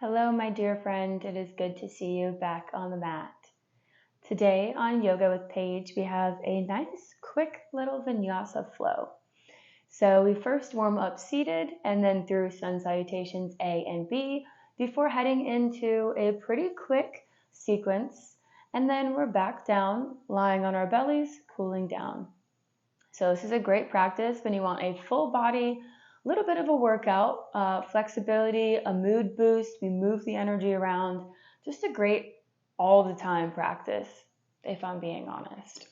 Hello, my dear friend. It is good to see you back on the mat. Today on Yoga with Paige, we have a nice, quick little Vinyasa flow. So we first warm up seated and then through sun salutations A and B before heading into a pretty quick sequence. And then we're back down, lying on our bellies, cooling down. So this is a great practice when you want a full body, a little bit of a workout, flexibility, a mood boost. We move the energy around. Just a great all the time practice, if I'm being honest.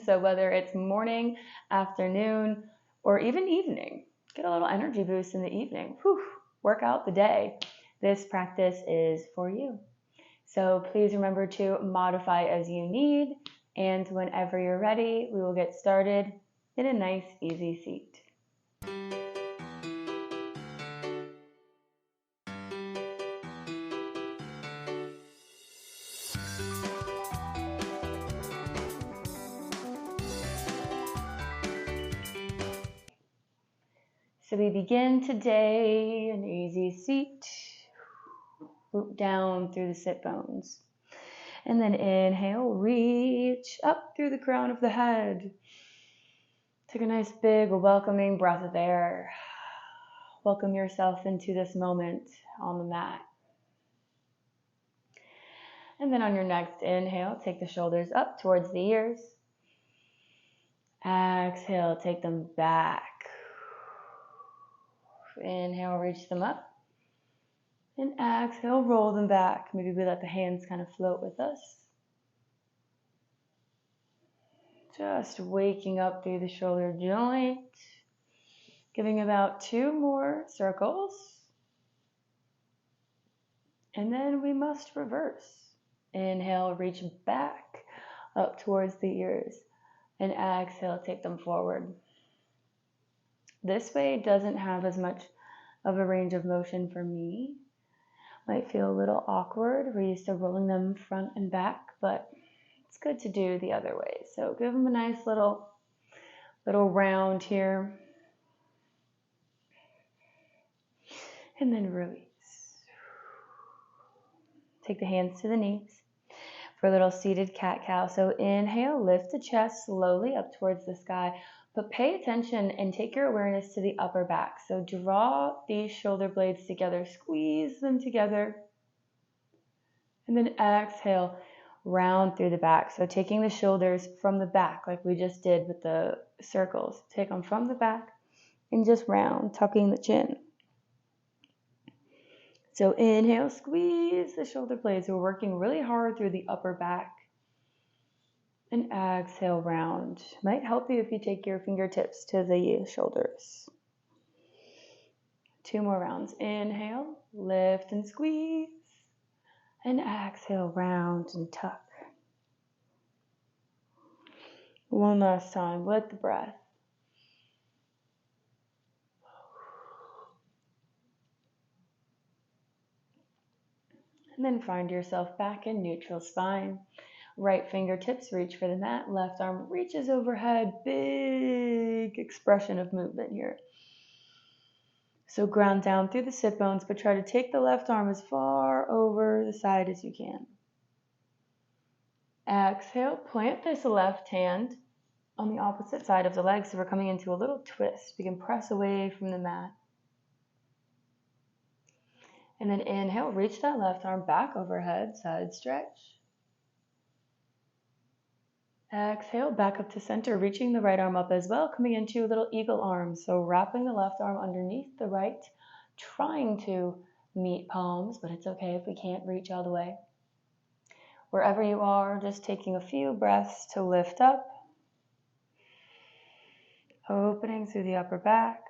So whether it's morning, afternoon, or even evening, get a little energy boost in the evening. Work out the day. This practice is for you. So please remember to modify as you need. And whenever you're ready, we will get started in a nice, easy seat. So we begin today, an easy seat, root down through the sit bones. And then inhale, reach up through the crown of the head. Take a nice big welcoming breath of air. Welcome yourself into this moment on the mat. And then on your next inhale, take the shoulders up towards the ears. Exhale, take them back. Inhale, reach them up. And exhale, roll them back. Maybe we let the hands kind of float with us. Just waking up through the shoulder joint. Giving about 2 more circles. And then we must reverse. Inhale, reach back up towards the ears. And exhale, take them forward. This way doesn't have as much of a range of motion for me. Might feel a little awkward. We're used to rolling them front and back, but it's good to do the other way. So give them a nice little round here. And then release. Take the hands to the knees for a little seated cat-cow. So inhale, lift the chest slowly up towards the sky. But pay attention and take your awareness to the upper back. So draw these shoulder blades together, squeeze them together. And then exhale, round through the back. So taking the shoulders from the back like we just did with the circles. Take them from the back and just round, tucking the chin. So inhale, squeeze the shoulder blades. We're working really hard through the upper back. And exhale, round. Might help you if you take your fingertips to the shoulders. 2 more rounds. Inhale, lift and squeeze. And exhale, round and tuck. One last time with the breath. And then find yourself back in neutral spine. Right fingertips reach for the mat. Left arm reaches overhead. Big expression of movement here. So ground down through the sit bones, but try to take the left arm as far over the side as you can. Exhale, plant this left hand on the opposite side of the leg. So we're coming into a little twist. We can press away from the mat. And then inhale, reach that left arm back overhead, side stretch. Exhale, back up to center, reaching the right arm up as well, coming into a little eagle arm. So wrapping the left arm underneath the right, trying to meet palms, but it's okay if we can't reach all the way. Wherever you are, just taking a few breaths to lift up. Opening through the upper back.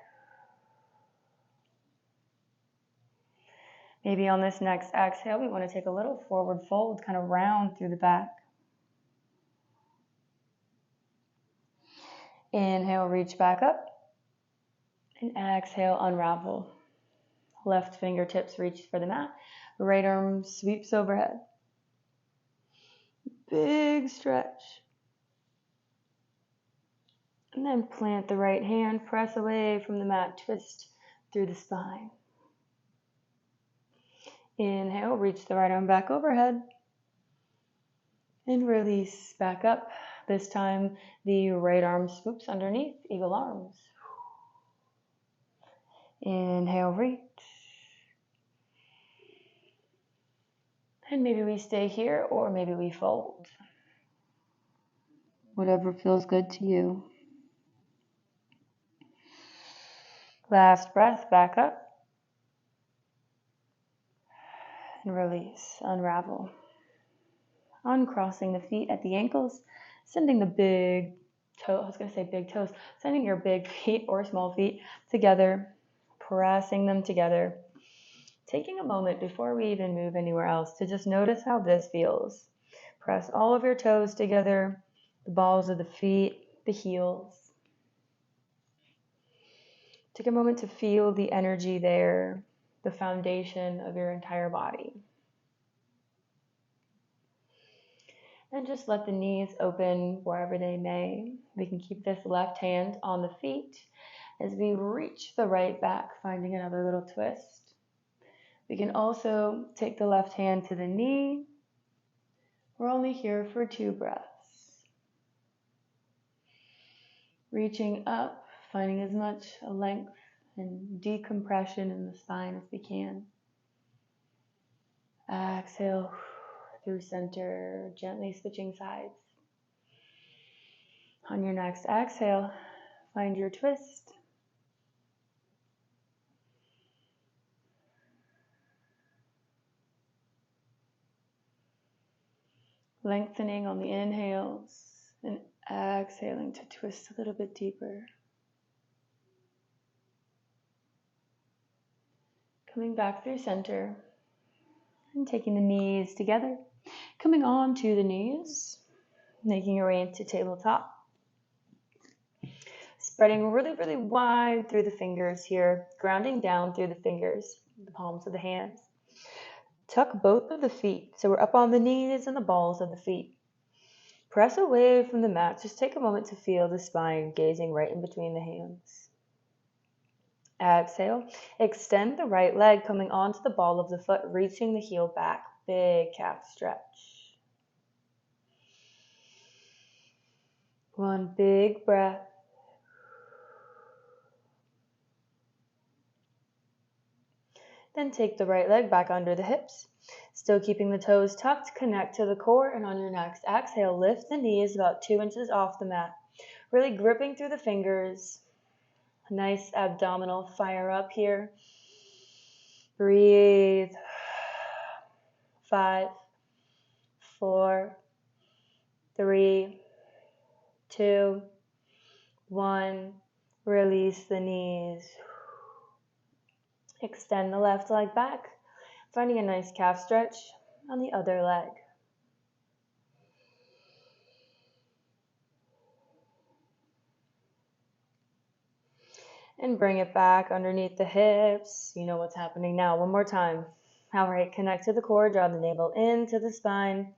Maybe on this next exhale, we want to take a little forward fold, kind of round through the back. Inhale, reach back up. And exhale, unravel. Left fingertips reach for the mat. Right arm sweeps overhead. Big stretch. And then plant the right hand, press away from the mat, twist through the spine. Inhale, reach the right arm back overhead. And release back up. This time, the right arm swoops underneath, eagle arms. Inhale, reach. And maybe we stay here, or maybe we fold. Whatever feels good to you. Last breath, back up. And release, unravel. Uncrossing the feet at the ankles, sending the big toes, sending your big feet or small feet together, pressing them together. Taking a moment before we even move anywhere else to just notice how this feels. Press all of your toes together, the balls of the feet, the heels. Take a moment to feel the energy there, the foundation of your entire body. And just let the knees open wherever they may. We can keep this left hand on the feet as we reach the right back, finding another little twist. We can also take the left hand to the knee. We're only here for 2 breaths. Reaching up, finding as much length and decompression in the spine as we can. Exhale through center, gently switching sides. On your next exhale, find your twist. Lengthening on the inhales and exhaling to twist a little bit deeper. Coming back through center and taking the knees together. Coming on to the knees, making your way into tabletop. Spreading really, really wide through the fingers here, grounding down through the fingers, the palms of the hands. Tuck both of the feet, so we're up on the knees and the balls of the feet. Press away from the mat. Just take a moment to feel the spine, gazing right in between the hands. Exhale. Extend the right leg, coming onto the ball of the foot, reaching the heel back. Big calf stretch. One big breath. Then take the right leg back under the hips. Still keeping the toes tucked, connect to the core, and on your next exhale, lift the knees about 2 inches off the mat. Really gripping through the fingers. A nice abdominal fire up here. Breathe. 5, 4, 3, 2, 1. Release the knees. Extend the left leg back, finding a nice calf stretch on the other leg. And bring it back underneath the hips. You know what's happening now. One more time. All right, connect to the core, draw the navel into the spine.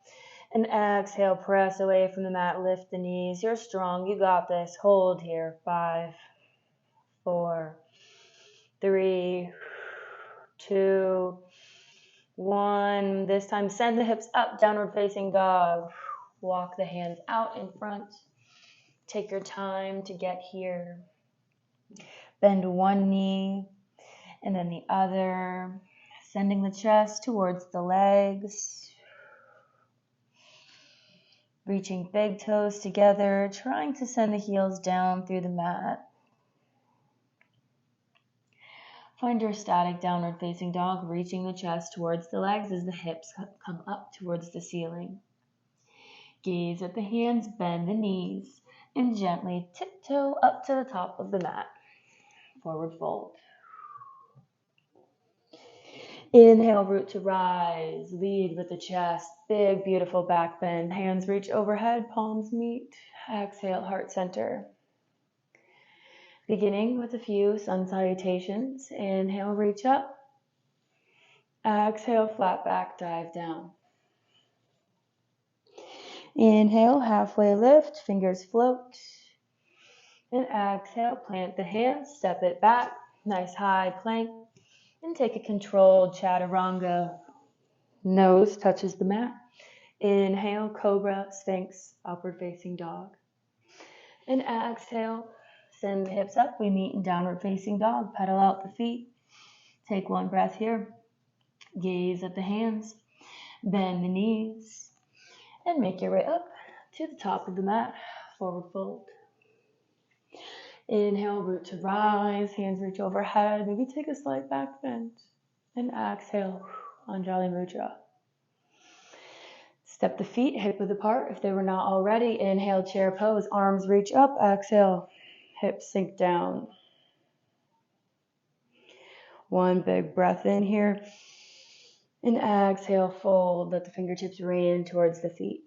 And exhale, press away from the mat, lift the knees. You're strong, you got this. Hold here. 5, 4, 3, 2, 1. This time, send the hips up, downward facing dog. Walk the hands out in front. Take your time to get here. Bend one knee and then the other, sending the chest towards the legs. Reaching big toes together, trying to send the heels down through the mat. Find your static downward facing dog, reaching the chest towards the legs as the hips come up towards the ceiling. Gaze at the hands, bend the knees, and gently tiptoe up to the top of the mat. Forward fold. Inhale, root to rise. Lead with the chest. Big, beautiful back bend. Hands reach overhead, palms meet. Exhale, heart center. Beginning with a few sun salutations. Inhale, reach up. Exhale, flat back, dive down. Inhale, halfway lift, fingers float. And exhale, plant the hands, step it back. Nice high plank. And take a controlled chaturanga Nose touches the mat. Inhale, cobra, sphinx, upward facing dog. And exhale, send the hips up. We meet in downward facing dog. Pedal out the feet. Take one breath here. Gaze at the hands. Bend the knees. And make your way up to the top of the mat. Forward fold. Inhale, root to rise. Hands reach overhead. Maybe take a slight back bend. And exhale, Anjali Mudra. Step the feet hip width apart if they were not already. Inhale, chair pose. Arms reach up. Exhale, hips sink down. One big breath in here. And exhale, fold. Let the fingertips rain towards the feet.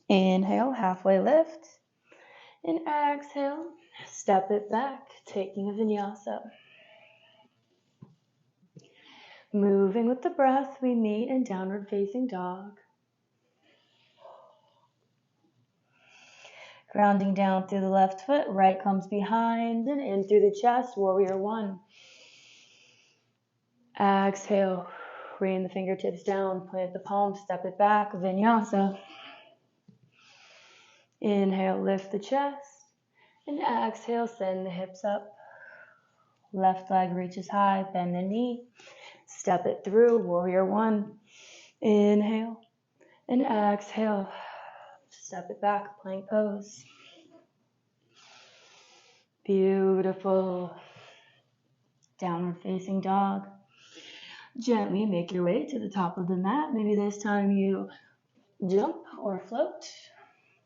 Inhale, halfway lift. And exhale, step it back, taking a vinyasa. Moving with the breath, we meet in downward facing dog. Grounding down through the left foot, right comes behind and in through the chest, warrior one. Exhale, rain the fingertips down, plant the palms, step it back, vinyasa. Inhale, lift the chest, and exhale, send the hips up. Left leg reaches high, bend the knee, step it through, warrior one. Inhale, and exhale, step it back, plank pose. Beautiful. Downward facing dog. Gently make your way to the top of the mat. Maybe this time you jump or float.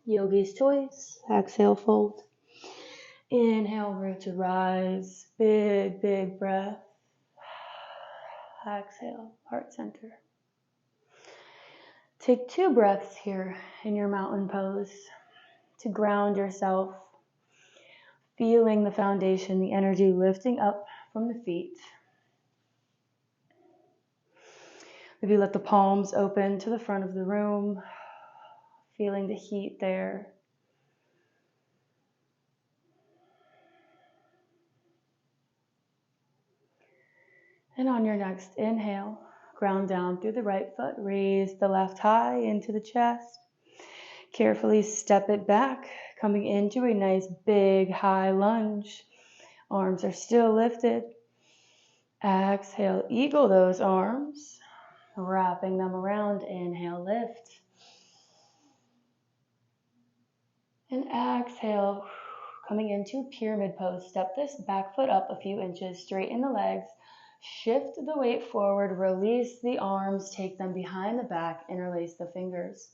Yogi's choice. Exhale, fold. Inhale, root to rise. Big, big breath. Exhale, heart center. Take 2 breaths here in your mountain pose to ground yourself, feeling the foundation, the energy lifting up from the feet. Maybe let the palms open to the front of the room, feeling the heat there. And on your next inhale, ground down through the right foot, raise the left high into the chest. Carefully step it back, coming into a nice big high lunge. Arms are still lifted. Exhale, eagle those arms, wrapping them around. Inhale, lift. And exhale, coming into pyramid pose. Step this back foot up a few inches, straighten the legs, shift the weight forward, release the arms, take them behind the back, interlace the fingers.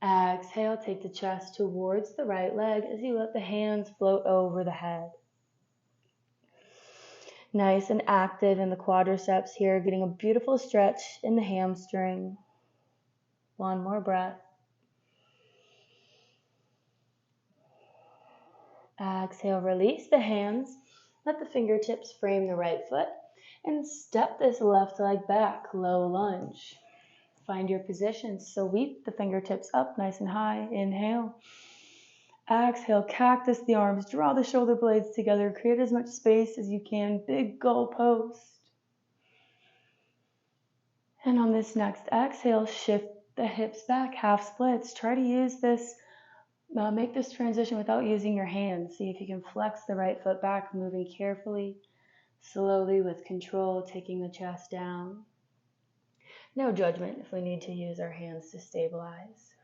Exhale, take the chest towards the right leg as you let the hands float over the head. Nice and active in the quadriceps here, getting a beautiful stretch in the hamstring. One more breath. Exhale, release the hands. Let the fingertips frame the right foot and step this left leg back, low lunge. Find your position, sweep the fingertips up nice and high. Inhale. Exhale, cactus the arms, draw the shoulder blades together, create as much space as you can, big goal post. And on this next exhale, shift the hips back, half splits. Try to use this, make this transition without using your hands. See if you can flex the right foot back, moving carefully, slowly with control, taking the chest down. No judgment if we need to use our hands to stabilize.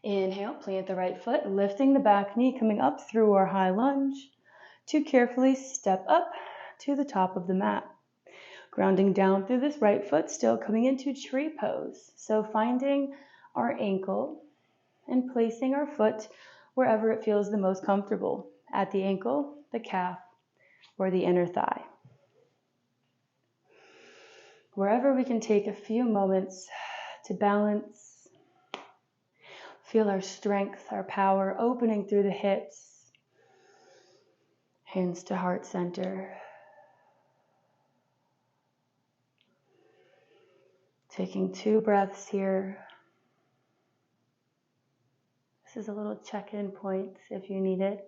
Inhale, plant the right foot, lifting the back knee, coming up through our high lunge to carefully step up to the top of the mat. Grounding down through this right foot, still coming into tree pose. So finding our ankle and placing our foot wherever it feels the most comfortable. At the ankle, the calf, or the inner thigh. Wherever we can take a few moments to balance, feel our strength, our power opening through the hips, hands to heart center. Taking 2 breaths here. This is a little check-in point if you need it.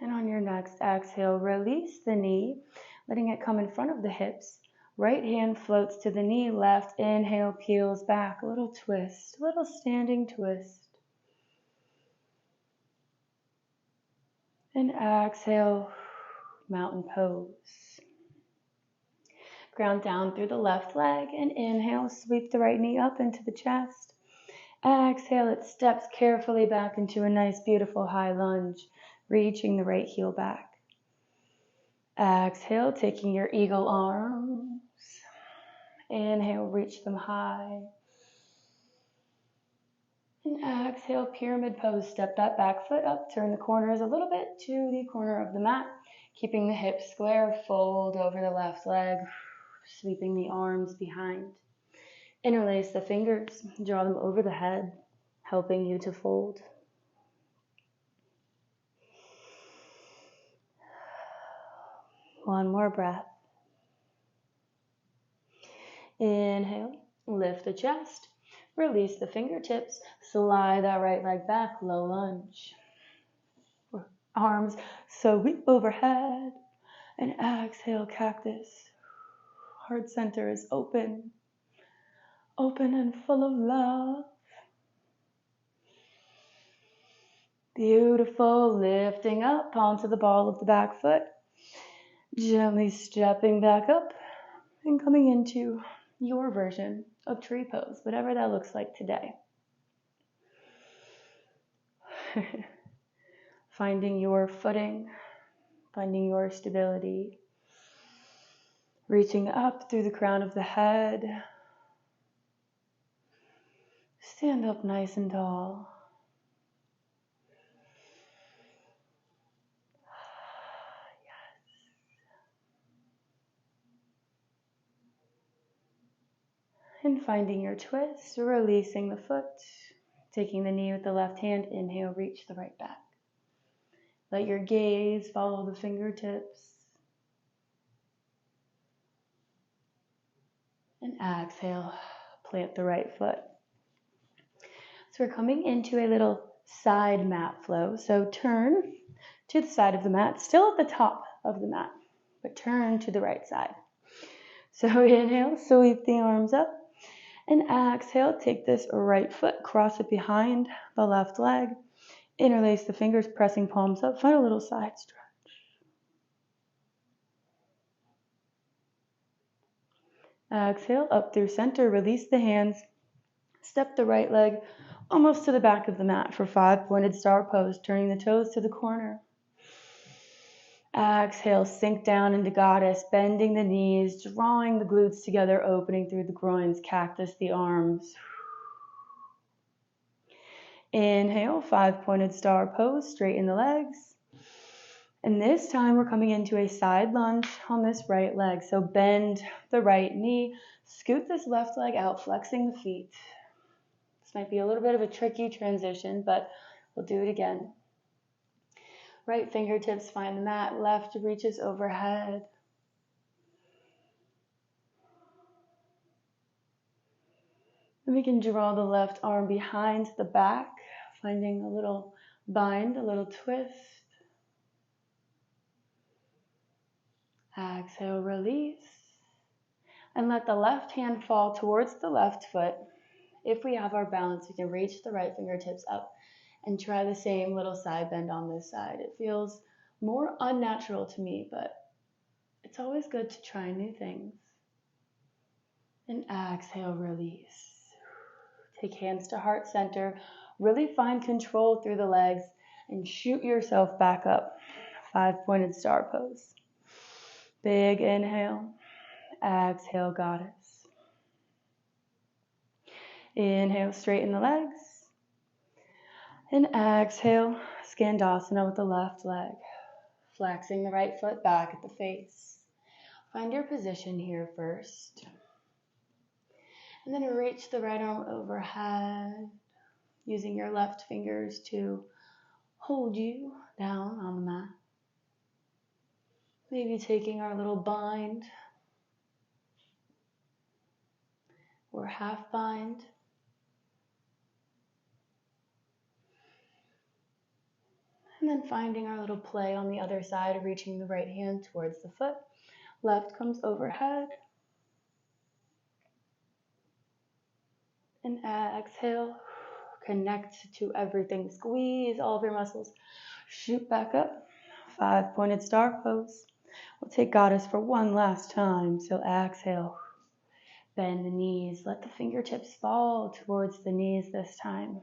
And on your next next exhale, release the knee, letting it come in front of the hips. Right hand floats to the knee, left inhale peels back, a little twist, a little standing twist. And exhale, mountain pose. Ground down through the left leg and inhale, sweep the right knee up into the chest. Exhale, it steps carefully back into a nice, beautiful high lunge, reaching the right heel back. Exhale, taking your eagle arms. Inhale, reach them high. And exhale, pyramid pose. Step that back foot up, turn the corners a little bit to the corner of the mat, keeping the hips square, fold over the left leg, sweeping the arms behind. Interlace the fingers, draw them over the head, helping you to fold. One more breath. Inhale, lift the chest, release the fingertips, slide that right leg back, low lunge. Arms sweep overhead, and exhale, cactus. Heart center is open, open and full of love. Beautiful, lifting up onto the ball of the back foot, gently stepping back up and coming into your version of tree pose, whatever that looks like today. Finding your footing, finding your stability, reaching up through the crown of the head. Stand up nice and tall. And finding your twist, releasing the foot, taking the knee with the left hand, inhale, reach the right back. Let your gaze follow the fingertips. And exhale, plant the right foot. So we're coming into a little side mat flow. So turn to the side of the mat, still at the top of the mat, but turn to the right side. So inhale, sweep the arms up. And exhale, take this right foot, cross it behind the left leg. Interlace the fingers, pressing palms up. Find a little side stretch. Exhale, up through center. Release the hands. Step the right leg almost to the back of the mat for 5-pointed star pose, turning the toes to the corner. Exhale, sink down into goddess, bending the knees, drawing the glutes together, opening through the groins, cactus the arms. Inhale, 5-pointed star pose, straighten the legs. And this time we're coming into a side lunge on this right leg. So bend the right knee, scoot this left leg out, flexing the feet. This might be a little bit of a tricky transition, but we'll do it again. Right fingertips find the mat, left reaches overhead. And we can draw the left arm behind the back, finding a little bind, a little twist. Exhale, release. And let the left hand fall towards the left foot. If we have our balance, we can reach the right fingertips up and try the same little side bend on this side. It feels more unnatural to me, but it's always good to try new things. And exhale, release. Take hands to heart center. Really find control through the legs and shoot yourself back up. 5-pointed star pose. Big inhale. Exhale, goddess. Inhale, straighten the legs. And exhale, Skandasana with the left leg. Flexing the right foot back at the face. Find your position here first. And then reach the right arm overhead, using your left fingers to hold you down on the mat. Maybe taking our little bind or half bind. And then finding our little play on the other side, reaching the right hand towards the foot. Left comes overhead. And exhale, connect to everything. Squeeze all of your muscles. Shoot back up. 5-pointed star pose. We'll take goddess for one last time. So exhale. Bend the knees. Let the fingertips fall towards the knees this time.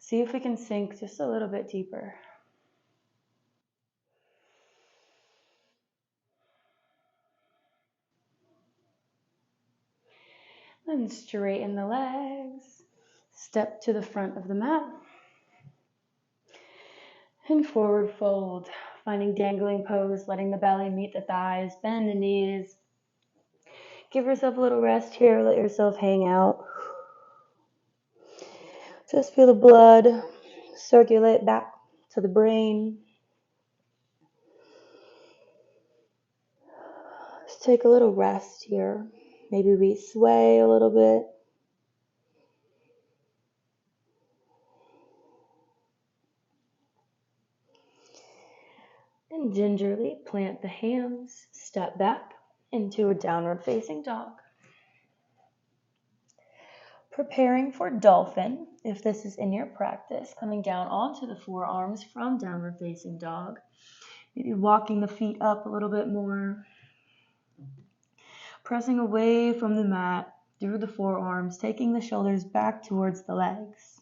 See if we can sink just a little bit deeper. Then straighten the legs. Step to the front of the mat. And forward fold. Finding dangling pose, letting the belly meet the thighs. Bend the knees. Give yourself a little rest here. Let yourself hang out. Just feel the blood circulate back to the brain. Just take a little rest here. Maybe we sway a little bit. And gingerly plant the hands, step back into a downward facing dog. Preparing for dolphin, if this is in your practice, coming down onto the forearms from downward facing dog. Maybe walking the feet up a little bit more. Pressing away from the mat through the forearms, taking the shoulders back towards the legs.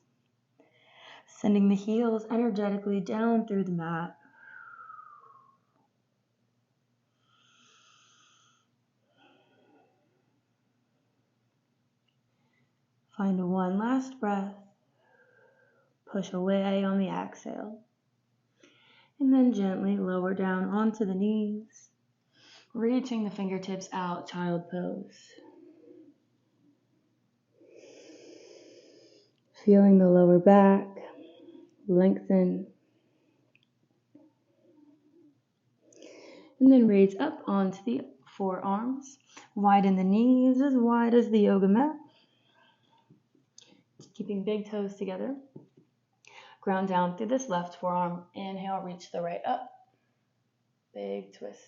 Sending the heels energetically down through the mat. Find one last breath. Push away on the exhale. And then gently lower down onto the knees. Reaching the fingertips out, child pose. Feeling the lower back lengthen. And then raise up onto the forearms. Widen the knees as wide as the yoga mat. Keeping big toes together. Ground down through this left forearm. Inhale, reach the right up. Big twist.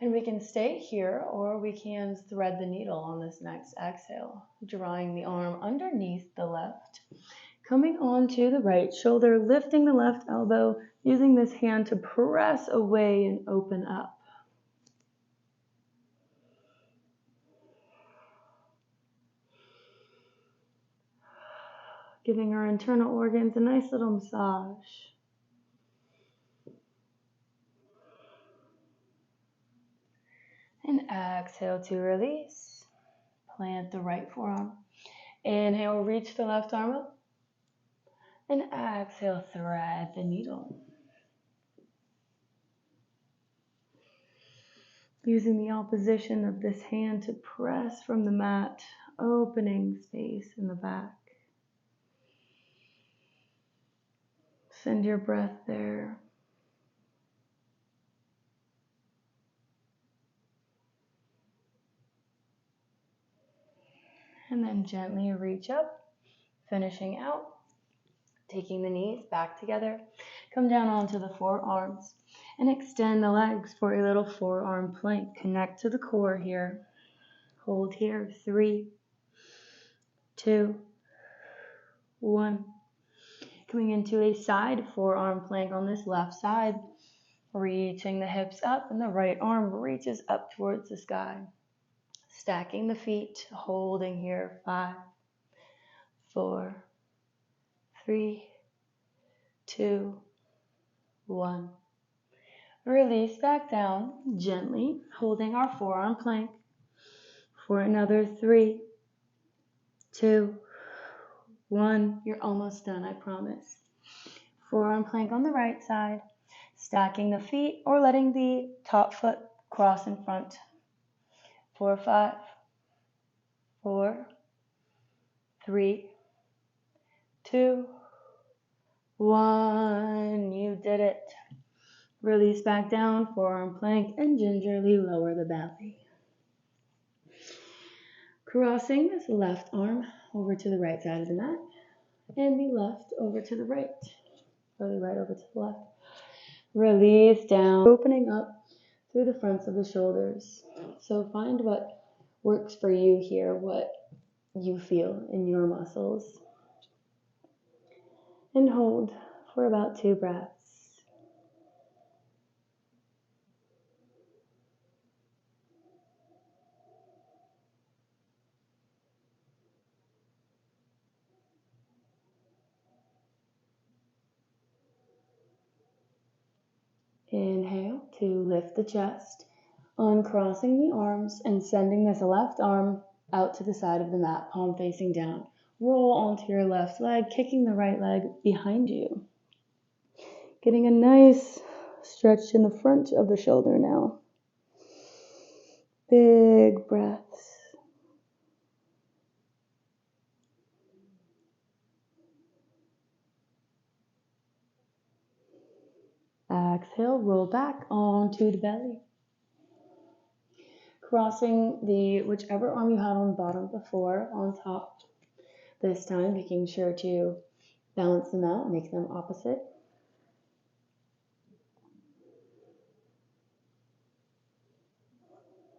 And we can stay here, or we can thread the needle on this next exhale. Drawing the arm underneath the left. Coming onto the right shoulder, lifting the left elbow, using this hand to press away and open up. Giving our internal organs a nice little massage. And exhale to release. Plant the right forearm. Inhale, reach the left arm up. And exhale, thread the needle. Using the opposition of this hand to press from the mat, opening space in the back. Send your breath there. And then gently reach up, finishing out. Taking the knees back together. Come down onto the forearms and extend the legs for a little forearm plank. Connect to the core here. Hold here. 3, 2, 1. Coming into a side forearm plank on this left side. Reaching the hips up and the right arm reaches up towards the sky. Stacking the feet, holding here. 5, 4, 3, 2, 1. Release back down gently, holding our forearm plank for another 3, 2, 1. You're almost done, I promise. Forearm plank on the right side, stacking the feet or letting the top foot cross in front. 4, 5, 4, 3, 2, 1. You did it. Release back down, forearm plank, and gingerly lower the belly. Crossing this left arm over to the right side of the mat, and the left over to the right. or the right over to the left. Release down, opening up through the fronts of the shoulders. So find what works for you here, what you feel in your muscles. And hold for about 2 breaths. Inhale to lift the chest, uncrossing the arms and sending this left arm out to the side of the mat, palm facing down. Roll onto your left leg, kicking the right leg behind you. Getting a nice stretch in the front of the shoulder now. Big breaths. Exhale, roll back onto the belly. Crossing the whichever arm you had on the bottom before on top. This time, making sure to balance them out, make them opposite.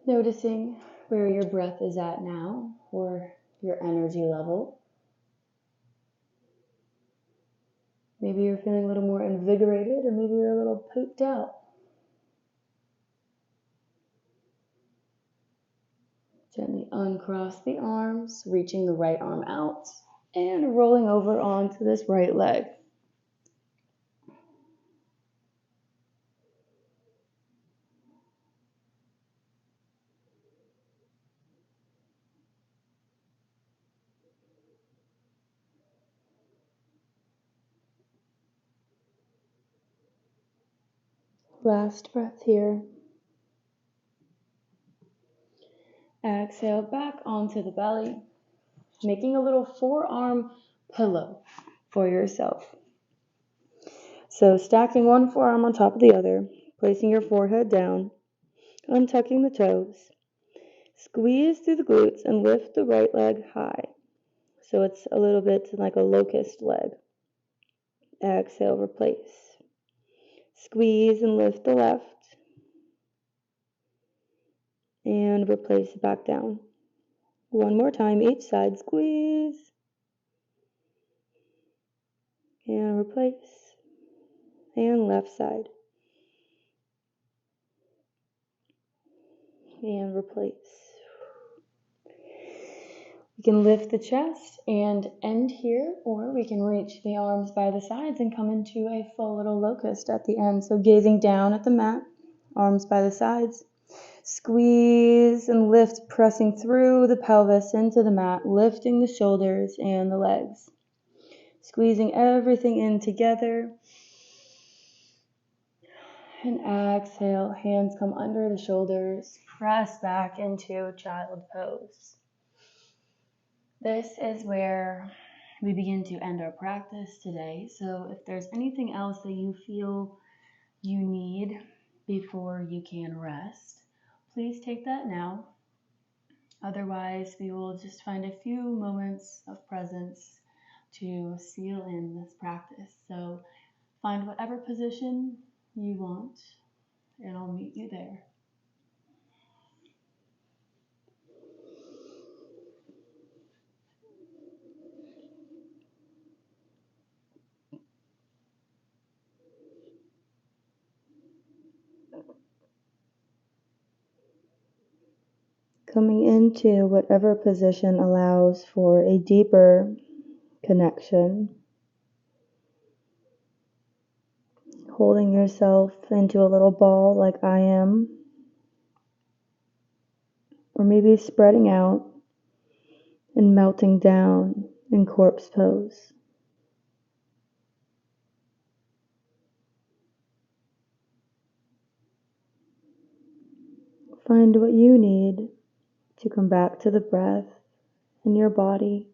Noticing where your breath is at now, or your energy level. Maybe you're feeling a little more invigorated, or maybe you're a little pooped out. Gently uncross the arms, reaching the right arm out, and rolling over onto this right leg. Last breath here. Exhale back onto the belly, making a little forearm pillow for yourself. So stacking one forearm on top of the other, placing your forehead down, untucking the toes. Squeeze through the glutes and lift the right leg high. So it's a little bit like a locust leg. Exhale, replace. Squeeze and lift the left. And replace it back down. One more time, each side, squeeze. And replace. And left side. And replace. We can lift the chest and end here, or we can reach the arms by the sides and come into a full little locust at the end. So gazing down at the mat, arms by the sides. Squeeze and lift, pressing through the pelvis into the mat, lifting the shoulders and the legs. Squeezing everything in together. And exhale, hands come under the shoulders, press back into child pose. This is where we begin to end our practice today. So if there's anything else that you feel you need before you can rest, please take that now. Otherwise, we will just find a few moments of presence to seal in this practice. So find whatever position you want, and I'll meet you there. Coming into whatever position allows for a deeper connection. Holding yourself into a little ball like I am. Or maybe spreading out and melting down in corpse pose. Find what you need to come back to the breath in your body.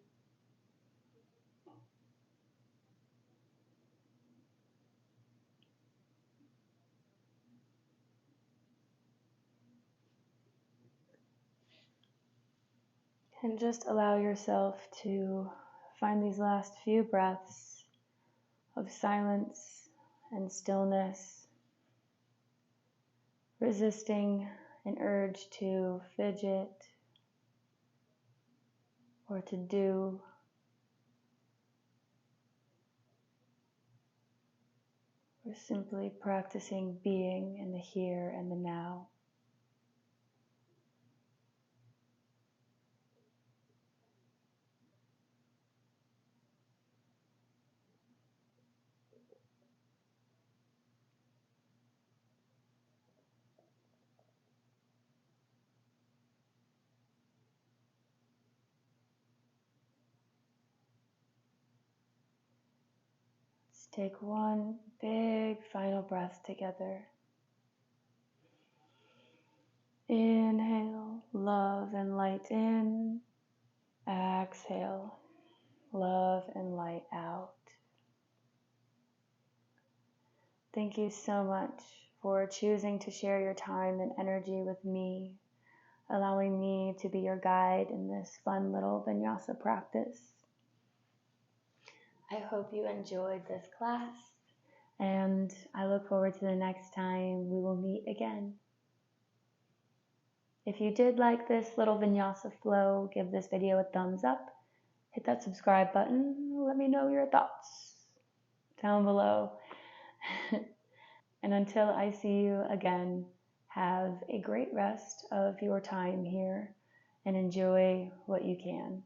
And just allow yourself to find these last few breaths of silence and stillness, resisting an urge to fidget or to do. We're simply practicing being in the here and the now. Let's take one big final breath together. Inhale, love and light in. Exhale, love and light out. Thank you so much for choosing to share your time and energy with me, allowing me to be your guide in this fun little vinyasa practice. I hope you enjoyed this class, and I look forward to the next time we will meet again. If you did like this little vinyasa flow, give this video a thumbs up, hit that subscribe button, let me know your thoughts down below. And until I see you again, have a great rest of your time here and enjoy what you can.